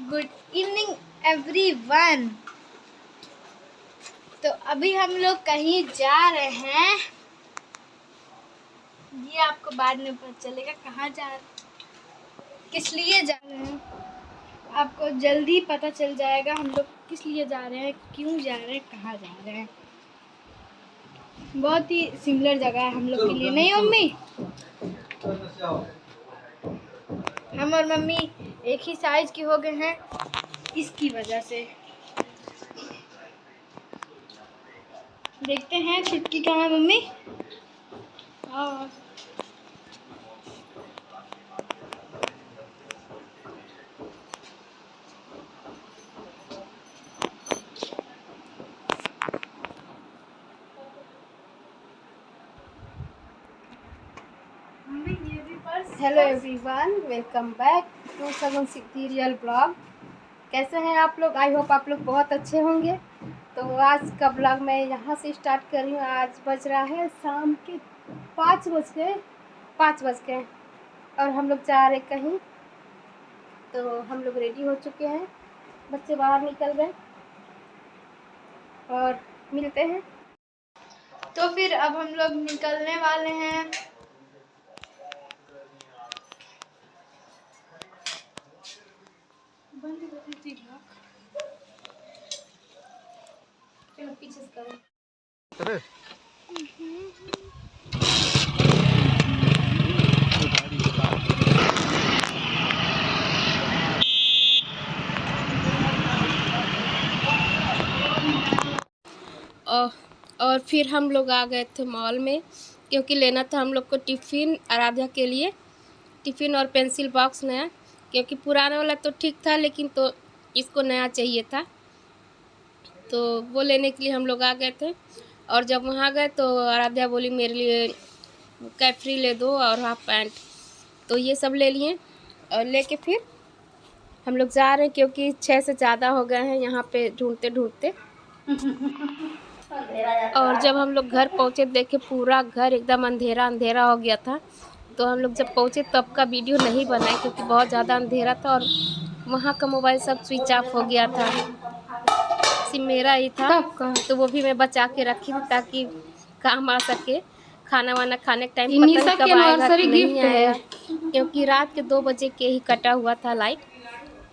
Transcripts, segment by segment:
Good evening everyone. तो अभी हम लोग कहीं जा रहे हैं, ये आपको बाद में पता चलेगा कहाँ जा रहे हैं, किस लिए जा रहे हैं। आपको जल्दी पता चल जाएगा हम लोग किस लिए जा रहे हैं, क्यों जा रहे हैं, कहाँ जा रहे हैं। बहुत ही सिमिलर जगह है हम लोग के लिए, नहीं मम्मी? हम और मम्मी एक ही साइज के हो गए हैं इसकी वजह से। देखते हैं छुटकी कहाँ है मम्मी। और hello everyone, welcome back to Sagun serial blog. कैसे हैं आप लोग? आई होप आप लोग बहुत अच्छे होंगे। तो आज का ब्लॉग मैं यहाँ से स्टार्ट कर रही हूँ। आज बज रहा है शाम के 5 बज गए और हम लोग जा रहे कहीं। तो हम लोग रेडी हो चुके हैं, बच्चे बाहर निकल गए और मिलते हैं। तो फिर अब हम लोग निकलने वाले हैं। चलो पीछे से करो। और फिर हम लोग आ गए थे मॉल में, क्योंकि लेना था हम लोग को टिफ़िन, आराध्या के लिए टिफ़िन और पेंसिल बॉक्स नया, क्योंकि पुराना वाला तो ठीक था लेकिन तो इसको नया चाहिए था। तो वो लेने के लिए हम लोग आ गए थे। और जब वहाँ गए तो आराध्या बोली मेरे लिए कैफ्री ले दो और हाफ पैंट, तो ये सब ले लिए और लेके फिर हम लोग जा रहे हैं, क्योंकि 6 से ज़्यादा हो गए हैं यहाँ पे ढूंढते ढूंढते। और जब हम लोग घर पहुँचे देखे पूरा घर एकदम अंधेरा अंधेरा हो गया था। तो हम लोग जब पहुँचे तब का वीडियो नहीं बनाए, क्योंकि बहुत ज़्यादा अंधेरा था और वहाँ का मोबाइल सब स्विच ऑफ हो गया था। सिर्फ मेरा ही था, तो वो भी मैं बचा के रखी थी ताकि काम आ सके। खाना वाना खाने के टाइम पता नहीं कब आएगा कि नहीं आएगा, क्योंकि रात के 2 बजे के ही कटा हुआ था लाइट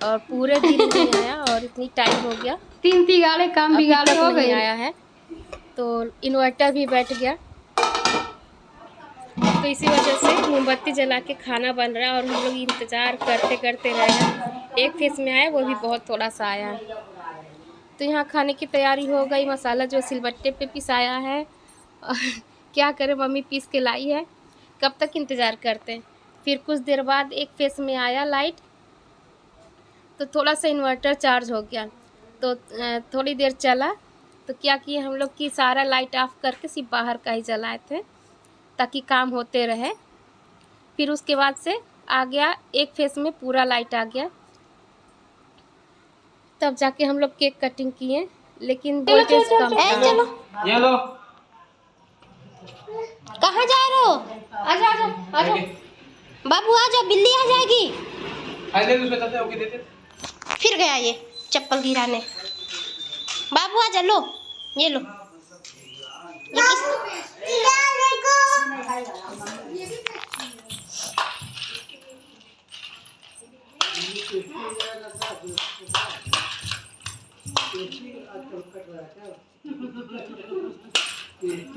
और पूरे दिन नहीं आया और इतनी टाइम हो गया, 3 गाड़े काम बिगाड़े हो गए आया है। तो इन्वर्टर भी बैठ गया, तो इसी वजह से मोमबत्ती जला के खाना बन रहा है और हम लोग इंतज़ार करते करते रह गए। एक फेस में आया, वो भी बहुत थोड़ा सा आया है। तो यहाँ खाने की तैयारी हो गई। मसाला जो सिलबट्टे पे पिसाया है और क्या करें, मम्मी पीस के लाई है। कब तक इंतज़ार करते हैं। फिर कुछ देर बाद एक फेस में आया लाइट, तो थोड़ा सा इन्वर्टर चार्ज हो गया, तो थोड़ी देर चला। तो क्या किए हम लोग कि सारा लाइट ऑफ करके सिर्फ बाहर का ही जलाए थे ताकि काम होते रहे। फिर उसके बाद से आ गया एक फेस में पूरा लाइट आ गया, तब जाके हम लोग केक कटिंग किए, लेकिन वोल्टेज कम था। चलो कहाँ जा रहे हो? आजा आजा आजा बाबू, आजा, बिल्ली आ जाएगी। फिर गया ये चप्पल गिराने। बाबू आजा, लो ये लो। ये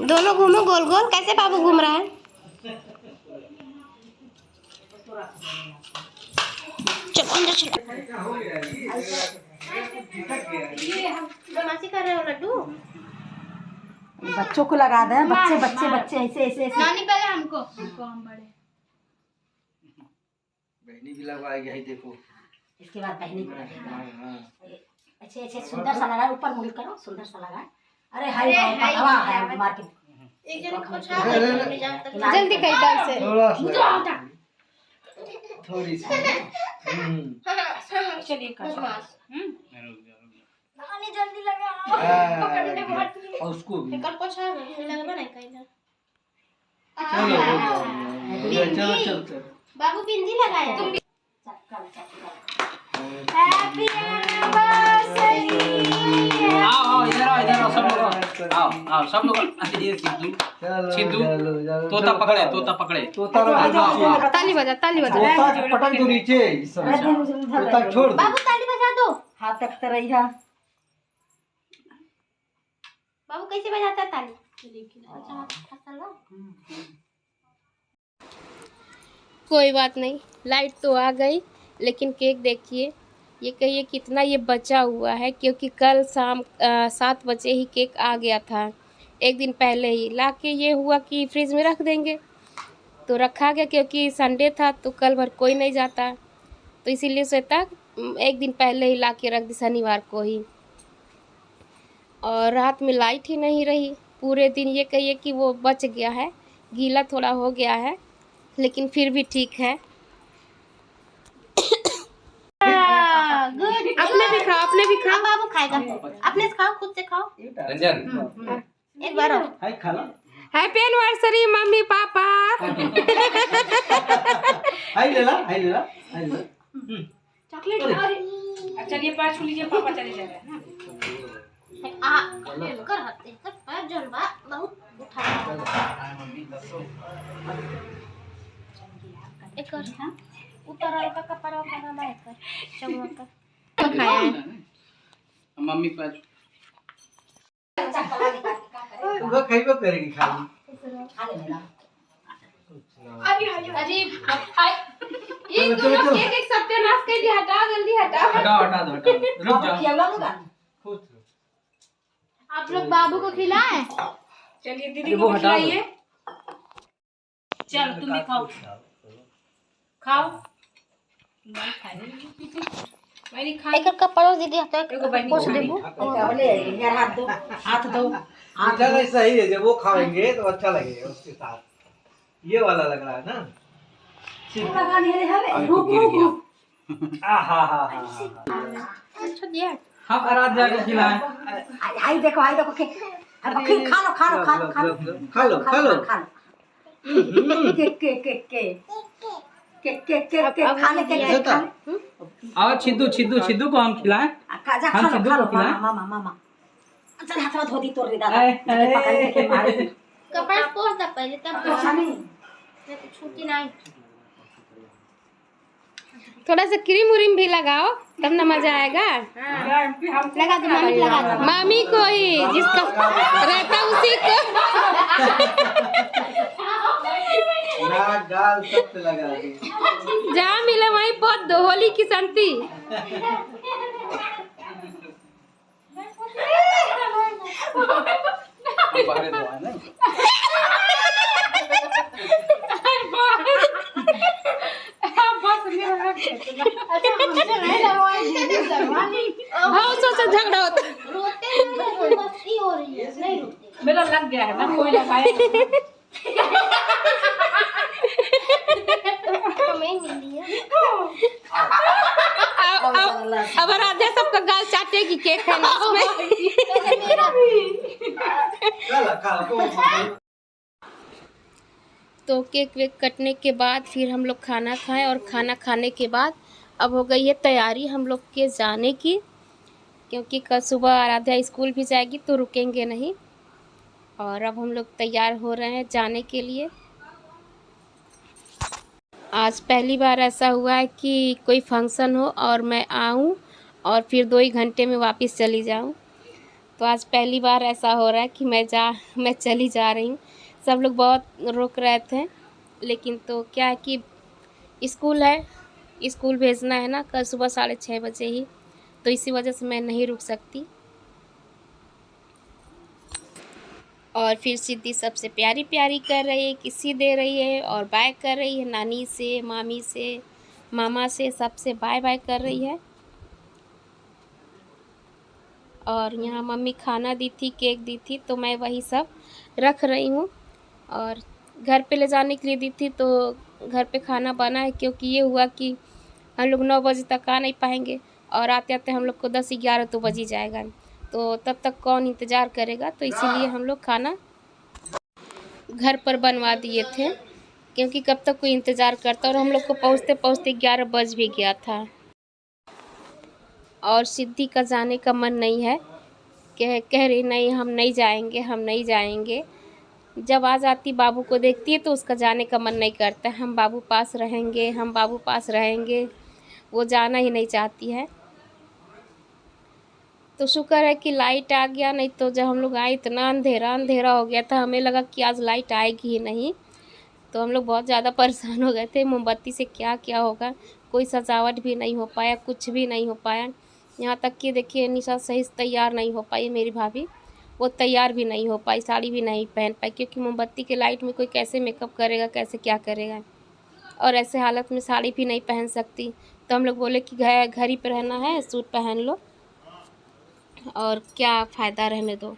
दोनों घूमो गोल गोल। कैसे बाबू घूम रहा है? चल अंदर चल। बदमाशी कर रहे हो लड्डू? बच्चों को लगा दे। बच्चे बच्चे बच्चे ऐसे ऐसे ऐसे। नानी पहले हमको हम बड़े। बहनी भी लगवाएगी, यही देखो। इसके बाद बहनी को अच्छे अच्छे सुंदर सा लगा। ऊपर मुड़ी करो, सुंदर सा लगा। अरे हाय पतवा है मार्केट। एक जन को जल्दी कहीं इधर से थोड़ी सी चलिए कर। नानी जल्दी लगा और उसको भी कर पोछा लगवा नहीं कहीं। चलो चलो चलो। बाबू बिंदी लगाया। हैप्पी आओ आओ सब लोग ये सिद्धू चलो सिद्धू चलो चलो तोता पकड़े तोता रखो ताली बजा ताली बजा। तोता पटक दो नीचे इस समय तोता छोड़ दो बाबू ताली बजा दो। हाथ तक तो रही है। बाबू कैसे बजाता है ताली? अच्छा, फसल है। कोई बात नहीं, लाइट तो आ गई, लेकिन केक देखिए, ये कहिए कितना ये बचा हुआ है, क्योंकि कल शाम 7 बजे ही केक आ गया था, एक दिन पहले ही ला के ये हुआ कि फ्रिज में रख देंगे, तो रखा गया क्योंकि संडे था तो कल भर कोई नहीं जाता, तो इसीलिए सोचा एक दिन पहले ही ला के रख दी, शनिवार को ही। और रात में लाइट ही नहीं रही पूरे दिन, ये कहिए कि वो बच गया है, गीला थोड़ा हो गया है, लेकिन फिर भी ठीक है। गुड। अपने भी खाओ, अपने भी खाओ। बाबू खाएगा, अपने से खाओ, खुद से खाओ। रंजन एक बार और। हाय खा लो हैप्पी एनिवर्सरी मम्मी पापा। हाय ले ला हाय ले ला हाय ले ला चॉकलेट। चलिए पैर छू लीजिए, पापा चले जा रहे हैं। कर हते तक पैर जलवा बहुत उठा। एक और उतरल का कपड़ा का ना एक चमक का खाया है। मम्मी पर वो कहीं पे करेगी खाली अरे ये चलो, तुम लोग चलो। केक एक सत्यानाश कर दिया, हटाओ जल्दी हटाओ। हटा दो रुक जाओ। खुश रहो। आप लोग बाबू को खिलाएं। चलिए दीदी को खिलाइए। चल तुम भी खाओ, खाओ। मैंने खा एक का पड़ोस दीदी हतो एगो बहनी पोछ को देबू। हाथ दो, हाथ दो। मीठा नहीं सही है, जब वो खाएंगे तो अच्छा लगेगा उसके साथ। ये वाला लग रहा है ना। अच्छा दिया। हाँ रात जाके खिलाएं। आई देखो के खा लो खा लो खा लो खा लो खा लो खा लो खा लो। के खाने के लिए खा ले। आओ छिद्दू को हम खिलाएं। जा हम खा लो सिद्धू खा लो को खिलाएं? मामा चल हाथ में धो दी तोड़ दे दादा, ऐ, पकड़ के मारे। कपड़ा पोछ दा पहले तब अच्छा नहीं नहीं तो छूटी नहीं। थोड़ा सा क्रीम उरीम भी लगाओ, तब ना मजा आएगा। लगा दो मम्मी लगा दो। मामी को ही, जिसका रहता उसी को। नाक गाल सब पे लगा दी। जहाँ मिले वहीं पहुंच दो, होली की संती। बाहर दो है ना। हाँ उससे झगड़ा होता। रोते नहीं मस्ती हो रही है, नहीं रोते। मेरा लग गया है ना, कोई लगाया। हमें मिली है। अब राधे सबका गाल चाटेगी, केक है ना उसमें। खा लो। तो केक वेक कटने के बाद फिर हम लोग खाना खाएं, और खाना खाने के बाद अब हो गई है तैयारी हम लोग के जाने की, क्योंकि कल सुबह आराध्या स्कूल भी जाएगी तो रुकेंगे नहीं। और अब हम लोग तैयार हो रहे हैं जाने के लिए। आज पहली बार ऐसा हुआ है कि कोई फंक्शन हो और मैं आऊँ और फिर 2 ही घंटे में वापस चली जाऊँ। तो आज पहली बार ऐसा हो रहा है कि मैं चली जा रही हूँ। सब लोग बहुत रोक रहे थे, लेकिन तो क्या है कि स्कूल है, स्कूल भेजना है ना कल सुबह 6:30 बजे ही, तो इसी वजह से मैं नहीं रुक सकती। और फिर सिद्धि सबसे प्यारी प्यारी कर रही है, किसी दे रही है और बाय कर रही है, नानी से, मामी से, मामा से, सबसे बाय बाय कर रही है। और यहाँ मम्मी खाना दी थी, केक दी थी, तो मैं वही सब रख रही हूँ। और घर पे ले जाने के लिए दी थी, तो घर पे खाना बना है, क्योंकि ये हुआ कि हम लोग 9 बजे तक आ नहीं पाएंगे, और आते आते हम लोग को 10-11 तो बज ही जाएगा, तो तब तक कौन इंतज़ार करेगा। तो इसीलिए हम लोग खाना घर पर बनवा दिए थे, क्योंकि कब तक कोई इंतज़ार करता। और हम लोग को पहुँचते पहुँचते 11 बज भी गया था। और सिद्धि का जाने का मन नहीं है, कह रही नहीं हम नहीं जाएंगे, हम नहीं जाएंगे। जब आ जाती बाबू को देखती है तो उसका जाने का मन नहीं करता, हम बाबू पास रहेंगे, हम बाबू पास रहेंगे, वो जाना ही नहीं चाहती है। तो शुक्र है कि लाइट आ गया, नहीं तो जब हम लोग आए इतना अंधेरा अंधेरा हो गया था, हमें लगा कि आज लाइट आएगी ही नहीं। तो हम लोग बहुत ज़्यादा परेशान हो गए थे, मोमबत्ती से क्या क्या होगा, कोई सजावट भी नहीं हो पाया, कुछ भी नहीं हो पाया। यहाँ तक कि देखिए निशा सही से तैयार नहीं हो पाई, मेरी भाभी वो तैयार भी नहीं हो पाई, साड़ी भी नहीं पहन पाई, क्योंकि मोमबत्ती के लाइट में कोई कैसे मेकअप करेगा, कैसे क्या करेगा, और ऐसे हालत में साड़ी भी नहीं पहन सकती। तो हम लोग बोले कि घर ही पे रहना है, सूट पहन लो और क्या फ़ायदा, रहने दो।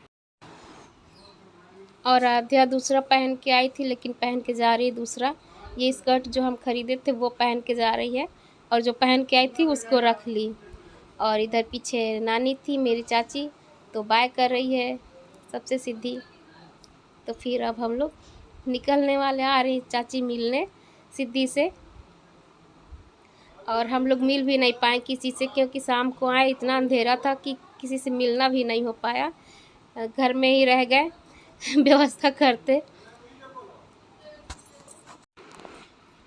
और आध्या दूसरा पहन के आई थी, लेकिन पहन के जा रही है दूसरा। ये स्कर्ट जो हम ख़रीदे थे वो पहन के जा रही है, और जो पहन के आई थी उसको रख ली। और इधर पीछे नानी थी मेरी चाची, तो बाय कर रही है सबसे सीधी। तो फिर अब हम लोग निकलने वाले, आ रही चाची मिलने सिद्धि से। और हम लोग मिल भी नहीं पाए किसी से, क्योंकि शाम को आए इतना अंधेरा था कि किसी से मिलना भी नहीं हो पाया, घर में ही रह गए व्यवस्था करते।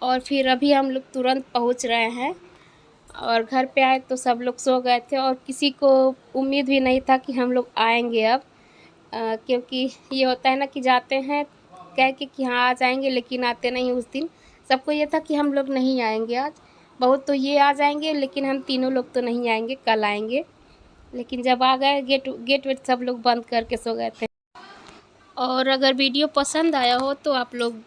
और फिर अभी हम लोग तुरंत पहुंच रहे हैं, और घर पे आए तो सब लोग सो गए थे, और किसी को उम्मीद भी नहीं था कि हम लोग आएंगे अब। क्योंकि ये होता है ना कि जाते हैं कह के कि हाँ आ जाएंगे, लेकिन आते नहीं उस दिन। सबको ये था कि हम लोग नहीं आएंगे आज, बहुत तो ये आ जाएंगे, लेकिन हम तीनों लोग तो नहीं आएंगे, कल आएंगे। लेकिन जब आ गए गेट वेट सब लोग बंद करके सो गए थे। और अगर वीडियो पसंद आया हो तो आप लोग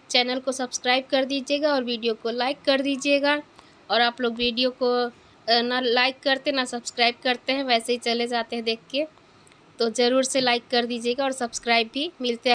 चैनल को सब्सक्राइब कर दीजिएगा और वीडियो को लाइक कर दीजिएगा। और आप लोग वीडियो को ना लाइक करते ना सब्सक्राइब करते हैं, वैसे ही चले जाते हैं देख के, तो ज़रूर से लाइक कर दीजिएगा और सब्सक्राइब भी। मिलते हैं